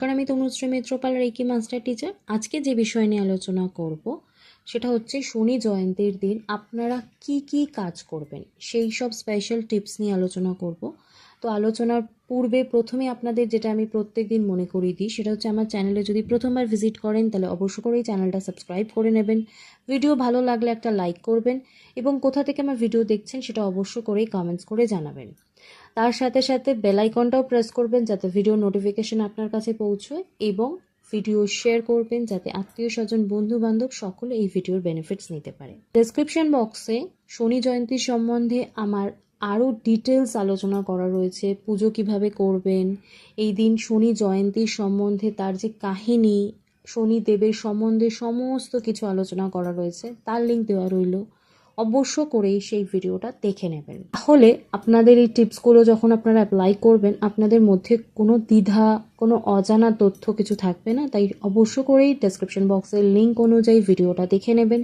কারণ আমি Tanushree Mitrapal reiki master teacher. আজকে যে বিষয় নিয়ে আলোচনা করব সেটা হচ্ছে শনি জয়ন্তীর দিন আপনারা কি কি কাজ করবেন সেই সব স্পেশাল টিপস নিয়ে আলোচনা করব। তো আলোচনার পূর্বে প্রথমে আপনাদের যেটা আমি প্রত্যেক দিন মনে করিয়ে দিই সেটা হচ্ছে আমার চ্যানেলে যদি প্রথমবার ভিজিট করেন তাহলে অবশ্যই করেই চ্যানেলটা সাবস্ক্রাইব করে নেবেন। ভিডিও ভালো লাগলে একটা লাইক করবেন এবং কোথা থেকে আমার ভিডিও দেখছেন সেটা অবশ্য করেই কমেন্টস করে জানাবেন। তার সাথে সাথে বেল আইকনটাও প্রেস করবেন যাতে ভিডিও নোটিফিকেশন আপনার কাছে পৌঁছয় এবং ভিডিও শেয়ার করবেন যাতে আত্মীয় স্বজন বন্ধু বান্ধব সকলে এই ভিডিওর বেনিফিটস নিতে পারে। ডেসক্রিপশন বক্সে শনি জয়ন্তী সম্বন্ধে আমার আরও ডিটেলস আলোচনা করা রয়েছে। পুজো কিভাবে করবেন, এই দিন শনি জয়ন্তীর সম্বন্ধে তার যে কাহিনী, শনিদেবের সম্বন্ধে সমস্ত কিছু আলোচনা করা রয়েছে, তার লিঙ্ক দেওয়া রইল। অবশ্য করেই সেই ভিডিওটা দেখে নেবেন। তাহলে আপনাদের এই টিপসগুলো যখন আপনারা অ্যাপ্লাই করবেন আপনাদের মধ্যে কোনো দ্বিধা, কোনো অজানা তথ্য কিছু থাকবে না। তাই অবশ্য করেই ডেসক্রিপশন বক্সের লিঙ্ক অনুযায়ী ভিডিওটা দেখে নেবেন,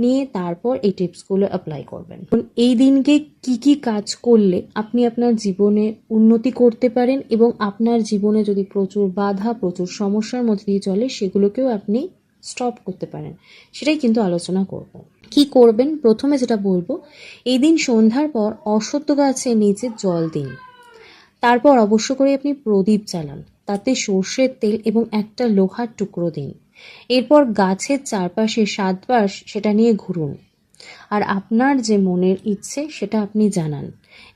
নিয়ে তারপর এই টিপসগুলো অ্যাপ্লাই করবেন। এই দিনকে কি কি কাজ করলে আপনি আপনার জীবনে উন্নতি করতে পারেন এবং আপনার জীবনে যদি প্রচুর বাধা, প্রচুর সমস্যার মধ্যে দিয়ে চলে সেগুলোকেও আপনি স্টপ করতে পারেন, সেটাই কিন্তু আলোচনা করব। কি করবেন? প্রথমে যেটা বলবো, এই দিন সন্ধ্যার পর অশ্বত্থ গাছের নিচে জল দিন। তারপর অবশ্য করে আপনি প্রদীপ জ্বালান, তাতে সর্ষের তেল এবং একটা লোহার টুকরো দিন। এরপর গাছের চারপাশে 7 বার সেটা নিয়ে ঘুরুন আর আপনার যে মনের ইচ্ছে সেটা আপনি জানান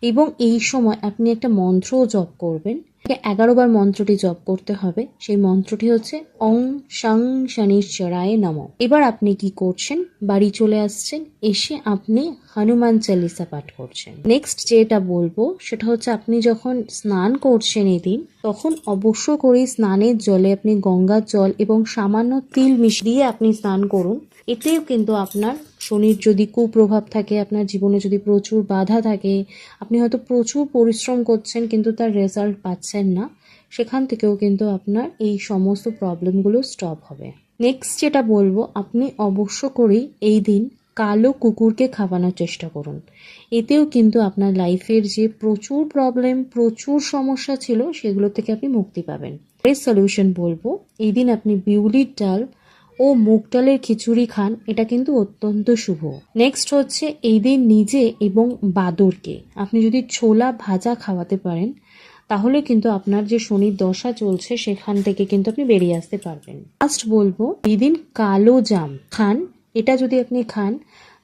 এবং এই সময় আপনি একটা মন্ত্রও জপ করবেন। 11 বার মন্ত্রটি জপ করতে হবে। সেই মন্ত্রটি হচ্ছে ওং শং শনিশ্চরায় নমঃ। এবার আপনি কি করছেন, বাড়ি চলে আসছেন, এসে আপনি হনুমান চালিসা পাঠ করছেন। নেক্সট যেটা বলবো সেটা হচ্ছে আপনি যখন স্নান করছেন এই দিন, তখন অবশ্য করেই স্নানের জলে আপনি গঙ্গার জল এবং সামান্য তিল মিশিয়ে আপনি স্নান করুন। এতেও কিন্তু আপনার শনির যদি কুপ্রভাব থাকে, আপনার জীবনে যদি প্রচুর বাধা থাকে, আপনি হয়তো প্রচুর পরিশ্রম করছেন কিন্তু তার রেজাল্ট পাচ্ছেন না, সেখান থেকেও কিন্তু আপনার এই সমস্ত প্রবলেমগুলো স্টপ হবে। নেক্সট যেটা বলবো, আপনি অবশ্য করেই এই দিন কালো কুকুরকে খাওয়ানোর চেষ্টা করুন। এতেও কিন্তু আপনার লাইফের যে প্রচুর প্রবলেম, প্রচুর সমস্যা ছিল সেগুলো থেকে আপনি মুক্তি পাবেন। এর সলিউশন বলবো, এই দিন আপনি বিউলির ডাল ও মুগ ডালের খিচুড়ি খান, এটা কিন্তু অত্যন্ত শুভ। নেক্সট হচ্ছে এই দিন নিজে এবং বাদরকে আপনি যদি ছোলা ভাজা খাওয়াতে পারেন তাহলে কিন্তু আপনার যে শনির দশা চলছে সেখান থেকে কিন্তু আপনি বেরিয়ে আসতে পারবেন। লাস্ট বলবো, এই দিন কালো জাম খান। এটা যদি আপনি খান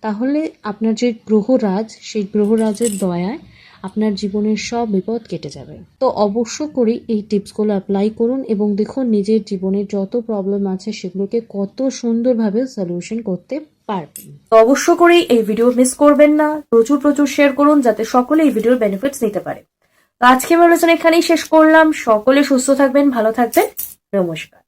তাহলে আপনার যে গ্রহরাজ, সেই গ্রহরাজের দয়ায় আপনার জীবনের সব বিপদ কেটে যাবে। তো অবশ্য করে এই টিপসগুলো অ্যাপ্লাই করুন এবং দেখুন নিজের জীবনের যত প্রবলেম আছে সেগুলোকে কত সুন্দরভাবে সলিউশন করতে পারবেন। তো অবশ্য করে এই ভিডিও মিস করবেন না, প্রচুর প্রচুর শেয়ার করুন যাতে সকলে এই ভিডিওর বেনিফিটস নিতে পারে। তো আজকে আমি আলোচনা এখানেই শেষ করলাম। সকলে সুস্থ থাকবেন, ভালো থাকবেন। নমস্কার।